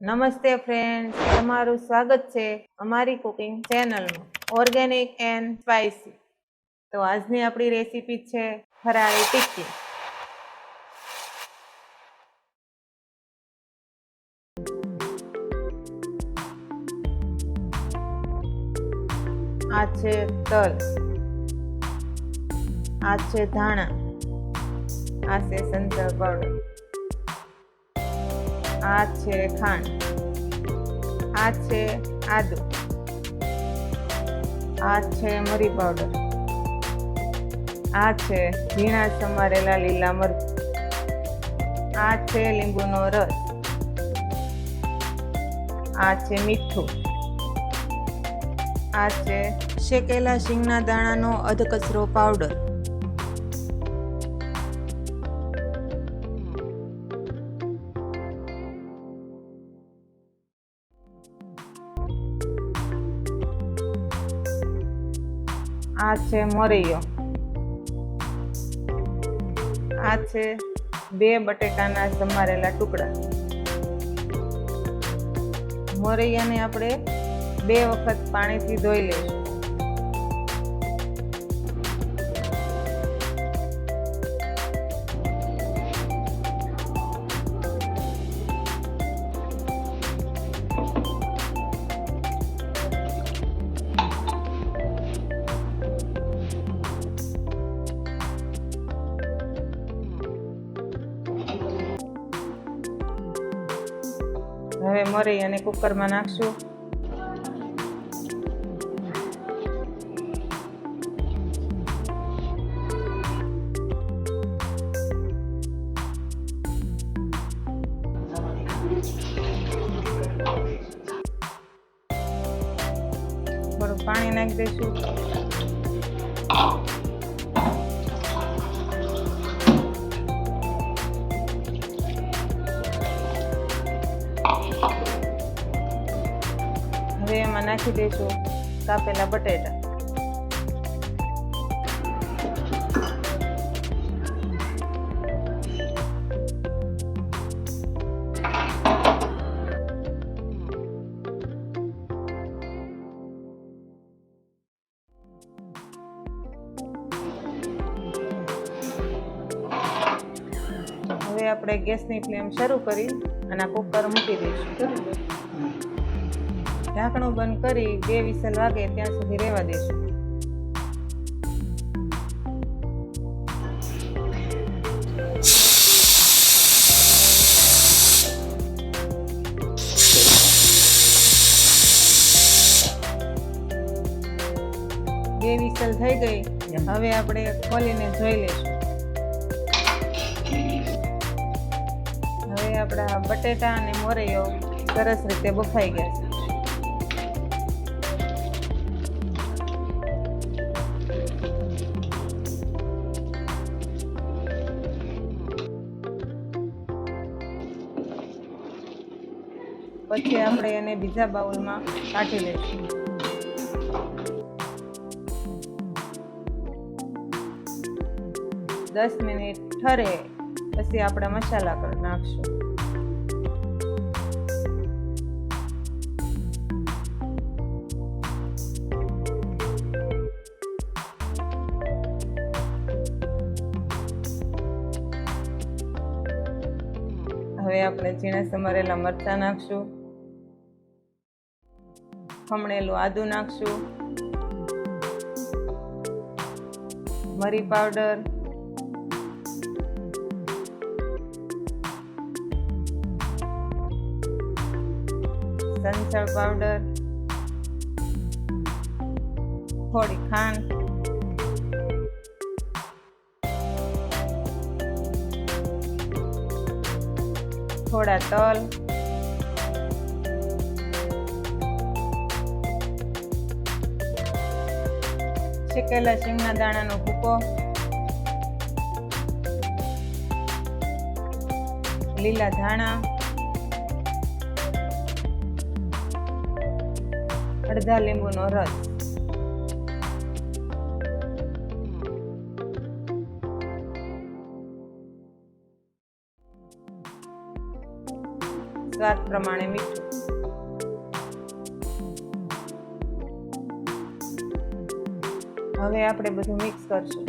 નમસ્તે ફ્રેન્ડ્સ, તમારું સ્વાગત છે અમારી કુકિંગ ચેનલમાં ઓર્ગેનિક એન્ડ સ્પાઇસી. તો આજની આપણી રેસીપી છે ફરાળી ટિક્કી. આ છે તલ, આ છે ધાણા, આ છે સંચળ પાવડર, આ છે ખાંડ, આ છે આદુ, આ છે મરી પાવડર, આ છે ઝીણા સમારેલા લીલા મરચાં, આ છે લીંબુનો રસ, આ છે મીઠું, આ છે શેકેલા શીંગના દાણાનો અધકચરો પાવડર, આ છે મોરૈયો, આ છે 2 બટેકાના સમારેલા ટુકડા. મોરૈયાને આપણે 2 વખત પાણીથી ધોઈ લઈશું. હવે મોરૈયાને કુકરમાં નાખશું. થોડું પાણી નાખી દઈશું. હવે એમાં નાખી દઈશું કાપેલા બટેટા. હવે આપણે ગેસની ફ્લેમ શરૂ કરી અને આ કુકર મૂકી દઈશું. ઢાંકણું બંધ કરી 2 વિસલ વાગે ત્યાં સુધી રહેવા દઈશું. બે વિસલ થઈ ગઈ. હવે આપણે ખોલીને જોઈ લઈશું. હવે આપણા બટેટા અને મોરૈયો સરસ રીતે બફાઈ ગયા છે. પછી આપણે એને બીજા બાઉલમાં કાઢી લઈશું. દસ મિનિટ ઠરે પછી આપણે મસાલા કરી નાખશું. હવે આપણે ઝીણા સમારેલા મરચાં નાખશું. ખમણેલું આદુ નાખશું. મરી પાવડર, સંચળ પાવડર, થોડી ખાંડ, થોડા તલ, શેકેલા શીંગના દાણાનો ભૂકો, લીલા ધાણા, અડધા લીંબુનો રસ. સ્વાદ પ્રમાણે મીઠું. હવે આપણે બધું મિક્સ કરશું.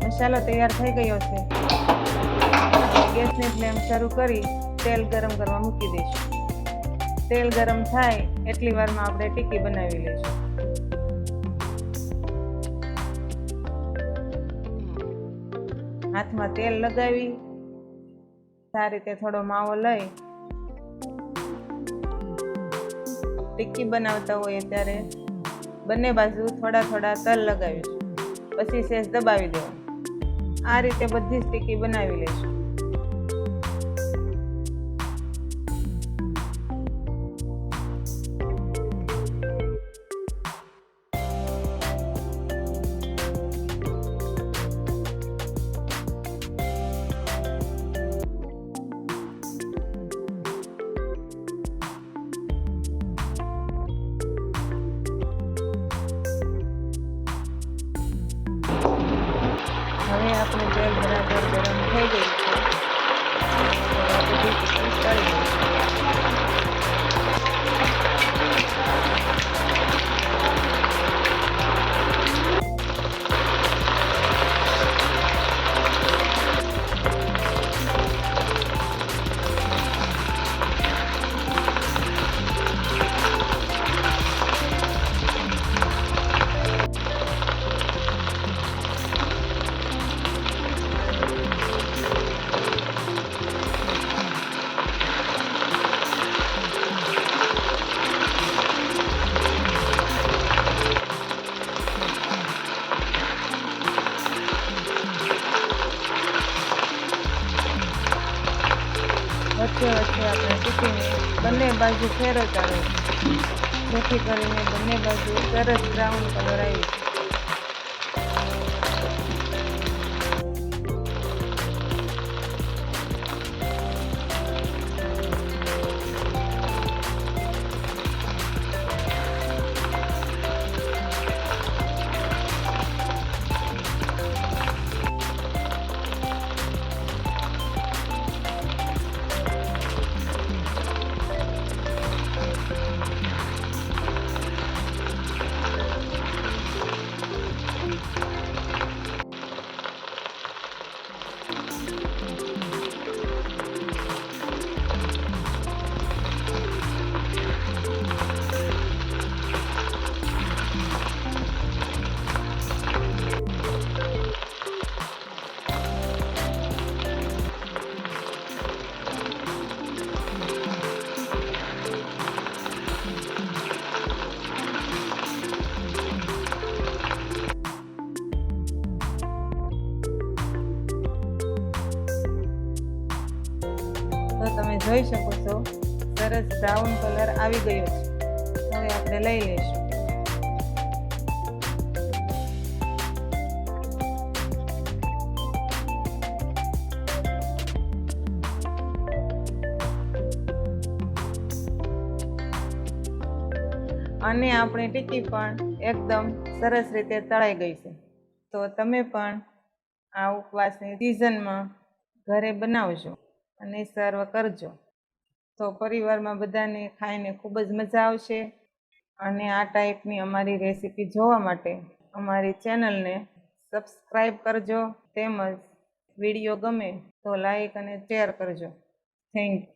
મસાલો તૈયાર થઈ ગયો છે. ગેસની ફ્લેમ શરૂ કરી તેલ ગરમ કરવા મૂકી દઈશું. તેલ ગરમ થાય એટલી વારમાં આપણે ટિક્કી બનાવી લઈશું. હાથમાં તેલ લગાવી સારી રીતે થોડો માવો લઈ ટિક્કી બનાવતા હોઈએ ત્યારે બંને બાજુ થોડા થોડા તલ લગાવીશું. પછી સેજ દબાવી દેવાનું. આ રીતે બધી જ ટિક્કી બનાવી લઈશું. હવે આપણે તેલ બરાબર ગરમ થઈ ગયું છે. બધી ટિક્કી તળી વચ્ચે વચ્ચે આપણે ટિક્કીને બંને બાજુ ફેરવતા રહીશું, જેથી કરીને બંને બાજુ સરસ બ્રાઉન કલર આવી છે. તો તમે જોઈ શકો છો સરસ બ્રાઉન કલર આવી ગયો છે. હવે આપણે લઈ લઈશું. અને આપણી ટિક્કી પણ એકદમ સરસ રીતે તળાઈ ગઈ છે. તો તમે પણ આ ઉપવાસની સિઝનમાં ઘરે બનાવજો અને સર્વ કરજો. તો પરિવારમાં બધાને ખાઈને ખૂબ જ મજા આવશે. અને આ ટાઈપની અમારી રેસીપી જોવા માટે અમારી ચેનલને સબસ્ક્રાઈબ કરજો. તેમજ વિડીયો ગમે તો લાઈક અને શેર કરજો. Thank you.